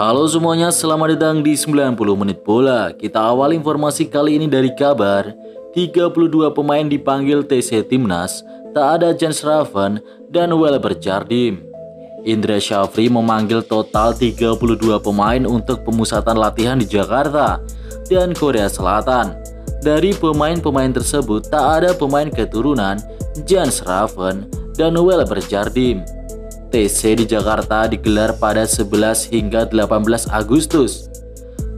Halo semuanya, selamat datang di 90 menit bola. Kita awal informasi kali ini dari kabar 32 pemain dipanggil TC Timnas, tak ada Jens Raven dan Welber Jardim. Indra Syafri memanggil total 32 pemain untuk pemusatan latihan di Jakarta dan Korea Selatan. Dari pemain-pemain tersebut tak ada pemain keturunan Jens Raven dan Welber Jardim. TC di Jakarta digelar pada 11 hingga 18 Agustus.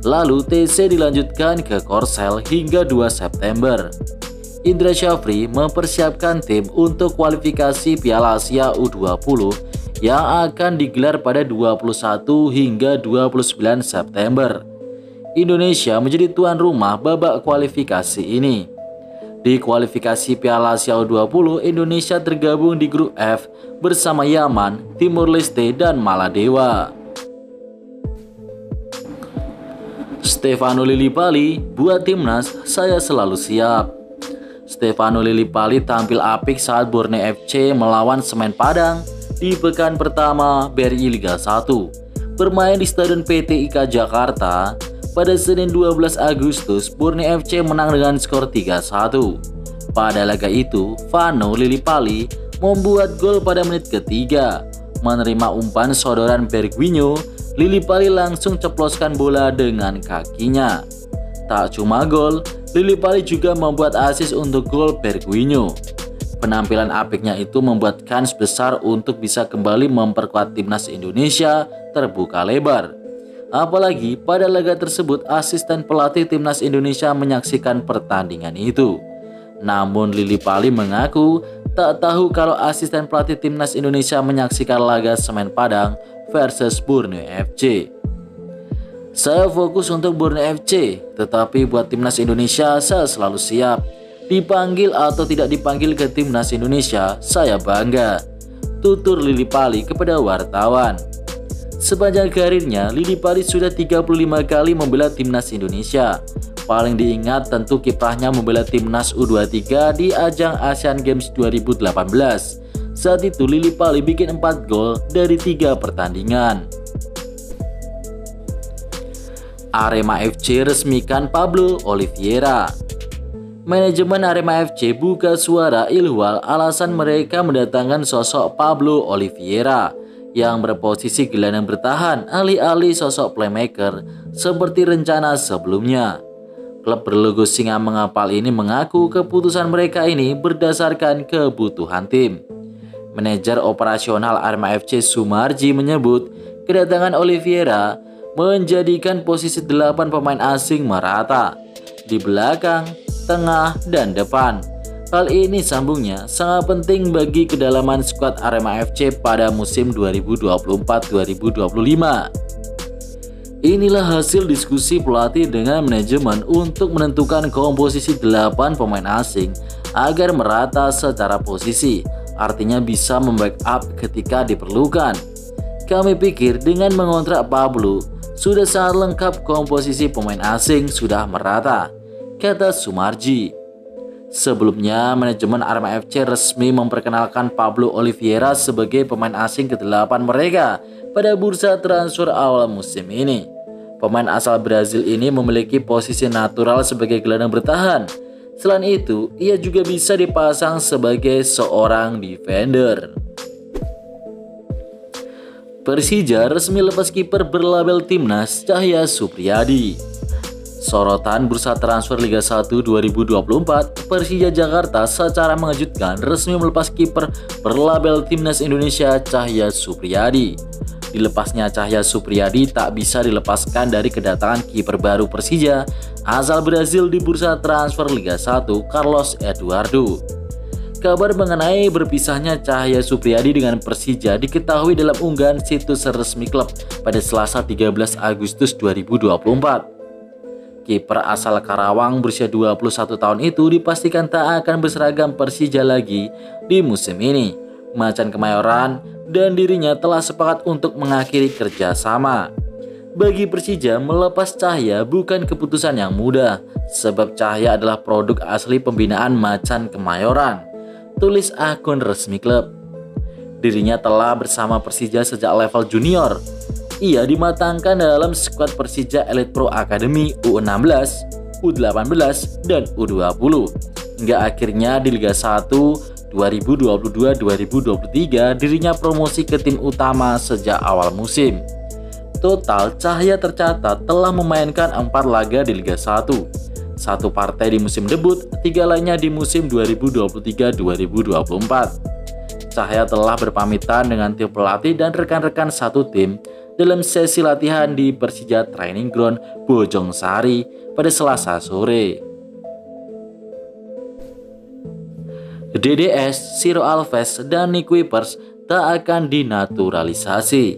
Lalu TC dilanjutkan ke Korsel hingga 2 September. Indra Syafri mempersiapkan tim untuk kualifikasi Piala Asia U20 yang akan digelar pada 21 hingga 29 September. Indonesia menjadi tuan rumah babak kualifikasi ini. Di kualifikasi Piala Asia U20, Indonesia tergabung di grup F bersama Yaman, Timur Leste, dan Maladewa. Stefano Lillipali, buat timnas, saya selalu siap. Stefano Lillipali tampil apik saat Borneo FC melawan Semen Padang di pekan pertama BRI Liga 1. Bermain di Stadion PT IKA Jakarta, pada Senin 12 Agustus, Borneo FC menang dengan skor 3-1. Pada laga itu, Vano Lillipali membuat gol pada menit ketiga. Menerima umpan sodoran Bergwinho, Lillipali langsung ceploskan bola dengan kakinya. Tak cuma gol, Lillipali juga membuat assist untuk gol Bergwinho. Penampilan apiknya itu membuat kans besar untuk bisa kembali memperkuat timnas Indonesia terbuka lebar. Apalagi pada laga tersebut asisten pelatih timnas Indonesia menyaksikan pertandingan itu. Namun Lillipali mengaku tak tahu kalau asisten pelatih timnas Indonesia menyaksikan laga Semen Padang versus Borneo FC. Saya fokus untuk Borneo FC, tetapi buat timnas Indonesia saya selalu siap. Dipanggil atau tidak dipanggil ke timnas Indonesia, saya bangga, tutur Lillipali kepada wartawan. Sepanjang karirnya, Lillipali sudah 35 kali membela timnas Indonesia. Paling diingat tentu kiprahnya membela timnas U23 di ajang Asian Games 2018. Saat itu Lillipali bikin 4 gol dari 3 pertandingan. Arema FC resmikan Pablo Oliveira. Manajemen Arema FC buka suara Ilhwal alasan mereka mendatangkan sosok Pablo Oliveira yang berposisi gelandang bertahan alih-alih sosok playmaker seperti rencana sebelumnya. Klub berlogo singa mengapal ini mengaku keputusan mereka ini berdasarkan kebutuhan tim. Manajer operasional Arema FC Sumarji menyebut kedatangan Oliveira menjadikan posisi 8 pemain asing merata di belakang, tengah, dan depan. Hal ini sambungnya sangat penting bagi kedalaman skuad Arema FC pada musim 2024-2025. Inilah hasil diskusi pelatih dengan manajemen untuk menentukan komposisi 8 pemain asing agar merata secara posisi, artinya bisa membackup ketika diperlukan. Kami pikir dengan mengontrak Pablo sudah sangat lengkap, komposisi pemain asing sudah merata, kata Sumarji. Sebelumnya, manajemen Arema FC resmi memperkenalkan Pablo Oliveira sebagai pemain asing ke-8 mereka pada bursa transfer awal musim ini. Pemain asal Brazil ini memiliki posisi natural sebagai gelandang bertahan. Selain itu, ia juga bisa dipasang sebagai seorang defender. Persija resmi lepas kiper berlabel timnas Cahya Supriyadi. Sorotan bursa transfer Liga 1 2024, Persija Jakarta secara mengejutkan resmi melepas kiper berlabel timnas Indonesia Cahya Supriyadi. Dilepasnya Cahya Supriyadi tak bisa dilepaskan dari kedatangan kiper baru Persija asal Brazil di bursa transfer Liga 1 Carlos Eduardo. Kabar mengenai berpisahnya Cahya Supriyadi dengan Persija diketahui dalam unggahan situs resmi klub pada Selasa 13 Agustus 2024. Kiper asal Karawang berusia 21 tahun itu dipastikan tak akan berseragam Persija lagi di musim ini. Macan Kemayoran dan dirinya telah sepakat untuk mengakhiri kerjasama. Bagi Persija, melepas Cahya bukan keputusan yang mudah, sebab Cahya adalah produk asli pembinaan Macan Kemayoran, tulis akun resmi klub. Dirinya telah bersama Persija sejak level junior. Ia dimatangkan dalam skuad Persija Elite Pro Academy U16, U18, dan U20. Hingga akhirnya di Liga 1 2022-2023 dirinya promosi ke tim utama sejak awal musim. Total, Cahya tercatat telah memainkan 4 laga di Liga 1, 1 partai di musim debut, 3 lainnya di musim 2023-2024. Cahya telah berpamitan dengan tim pelatih dan rekan-rekan satu tim dalam sesi latihan di Persija Training Ground Bojongsari pada Selasa sore. DDS, Ciro Alves, dan Nick Kuipers tak akan dinaturalisasi.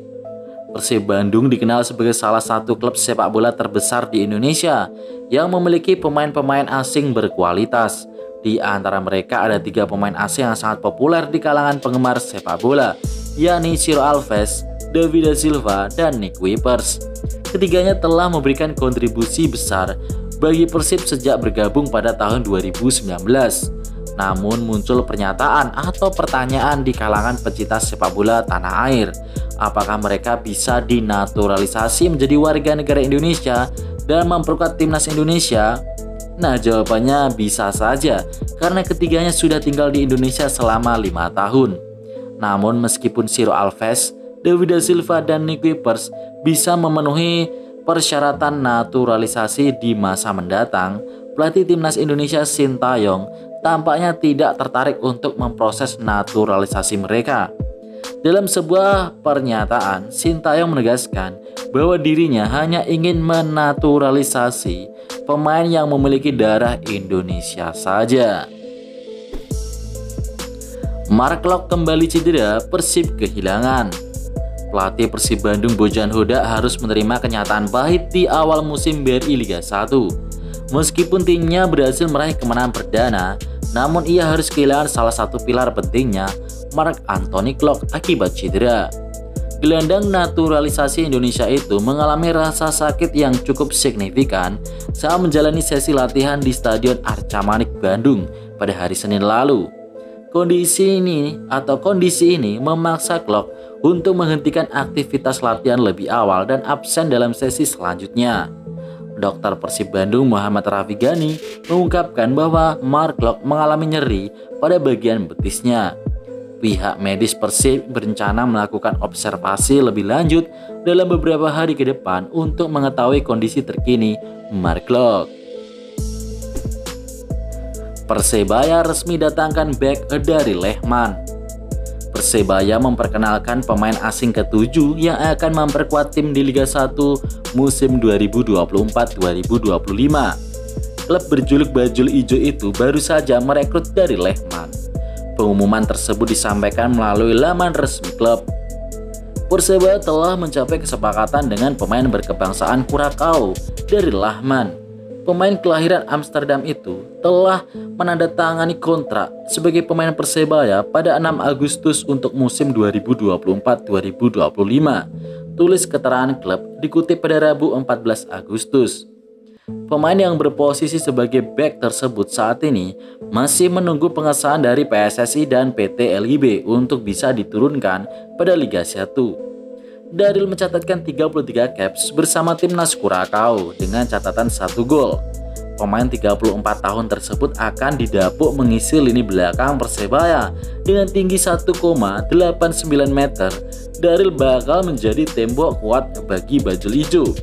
Persib Bandung dikenal sebagai salah satu klub sepak bola terbesar di Indonesia yang memiliki pemain-pemain asing berkualitas. Di antara mereka ada 3 pemain asing yang sangat populer di kalangan penggemar sepak bola, yakni Ciro Alves, David Silva, dan Nick Kuipers. Ketiganya telah memberikan kontribusi besar bagi Persib sejak bergabung pada tahun 2019. Namun muncul pernyataan atau pertanyaan di kalangan pecinta sepak bola tanah air. Apakah mereka bisa dinaturalisasi menjadi warga negara Indonesia dan memperkuat timnas Indonesia? Nah, jawabannya bisa saja, karena ketiganya sudah tinggal di Indonesia selama 5 tahun. Namun meskipun Ciro Alves, David Silva, dan Nick Kuipers bisa memenuhi persyaratan naturalisasi di masa mendatang, pelatih timnas Indonesia Sintayong tampaknya tidak tertarik untuk memproses naturalisasi mereka. Dalam sebuah pernyataan, Sintayong menegaskan bahwa dirinya hanya ingin menaturalisasi pemain yang memiliki darah Indonesia saja. Mark Locke kembali cedera, Persib kehilangan. Pelatih Persib Bandung Bojan Hodak harus menerima kenyataan pahit di awal musim BRI Liga 1. Meskipun timnya berhasil meraih kemenangan perdana, namun ia harus kehilangan salah satu pilar pentingnya, Mark Anthony Locke, akibat cedera. Gelandang naturalisasi Indonesia itu mengalami rasa sakit yang cukup signifikan saat menjalani sesi latihan di Stadion Arca Manik Bandung pada hari Senin lalu. Kondisi ini memaksa Locke untuk menghentikan aktivitas latihan lebih awal dan absen dalam sesi selanjutnya. Dokter Persib Bandung Muhammad Rafi Gani mengungkapkan bahwa Mark Locke mengalami nyeri pada bagian betisnya. Pihak medis Persib berencana melakukan observasi lebih lanjut dalam beberapa hari ke depan untuk mengetahui kondisi terkini Mark Locke. Persebaya resmi datangkan bek dari Lehman. Persebaya memperkenalkan pemain asing ke-7 yang akan memperkuat tim di Liga 1 musim 2024-2025. Klub berjuluk Bajul Ijo itu baru saja merekrut dari Lehman. Pengumuman tersebut disampaikan melalui laman resmi klub. Persebaya telah mencapai kesepakatan dengan pemain berkebangsaan Kurakau dari Lehman. Pemain kelahiran Amsterdam itu telah menandatangani kontrak sebagai pemain Persebaya pada 6 Agustus untuk musim 2024-2025. Tulis keterangan klub dikutip pada Rabu 14 Agustus. Pemain yang berposisi sebagai bek tersebut saat ini masih menunggu pengesahan dari PSSI dan PT LIB untuk bisa diturunkan pada Liga 1. Daril mencatatkan 33 caps bersama timnas Kurakau dengan catatan 1 gol. Pemain 34 tahun tersebut akan didapuk mengisi lini belakang Persebaya dengan tinggi 1,89 meter. Daril bakal menjadi tembok kuat bagi Bajul Ijo.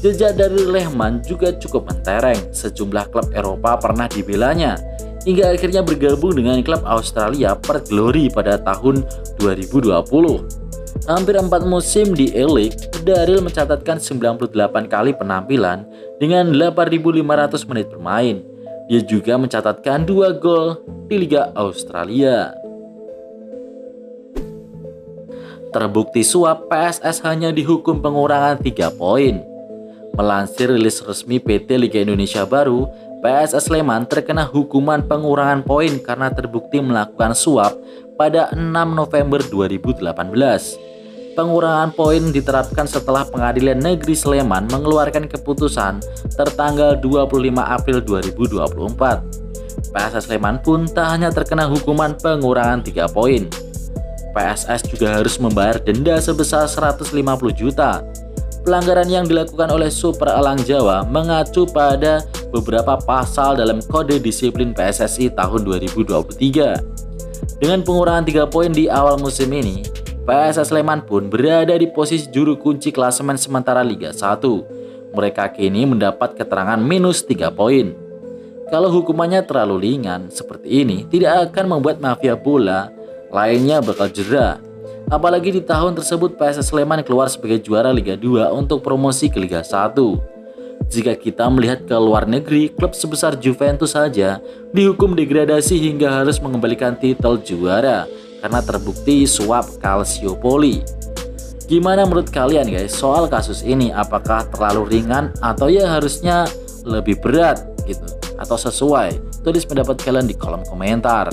Jejak dari Lehman juga cukup mentereng. Sejumlah klub Eropa pernah dibelanya hingga akhirnya bergabung dengan klub Australia Perth Glory pada tahun 2020. Hampir 4 musim di E-League, Daril mencatatkan 98 kali penampilan dengan 8.500 menit bermain. Dia juga mencatatkan 2 gol di Liga Australia. Terbukti suap, PSS hanya dihukum pengurangan 3 poin. Melansir rilis resmi PT Liga Indonesia Baru, PSS Sleman terkena hukuman pengurangan poin karena terbukti melakukan suap pada 6 November 2018. Pengurangan poin diterapkan setelah Pengadilan Negeri Sleman mengeluarkan keputusan tertanggal 25 April 2024. PSS Sleman pun tak hanya terkena hukuman pengurangan 3 poin. PSS juga harus membayar denda sebesar 150 juta. Pelanggaran yang dilakukan oleh Super Elang Jawa mengacu pada beberapa pasal dalam Kode Disiplin PSSI tahun 2023. Dengan pengurangan 3 poin di awal musim ini, PSS Sleman pun berada di posisi juru kunci klasemen sementara Liga 1. Mereka kini mendapat keterangan minus 3 poin. Kalau hukumannya terlalu ringan seperti ini, tidak akan membuat mafia bola lainnya bakal jera. Apalagi di tahun tersebut PSS Sleman keluar sebagai juara Liga 2 untuk promosi ke Liga 1. Jika kita melihat ke luar negeri, klub sebesar Juventus saja dihukum degradasi hingga harus mengembalikan titel juara karena terbukti suap Calciopoli. Gimana menurut kalian guys soal kasus ini? Apakah terlalu ringan atau ya harusnya lebih berat gitu? Atau sesuai? Tulis pendapat kalian di kolom komentar.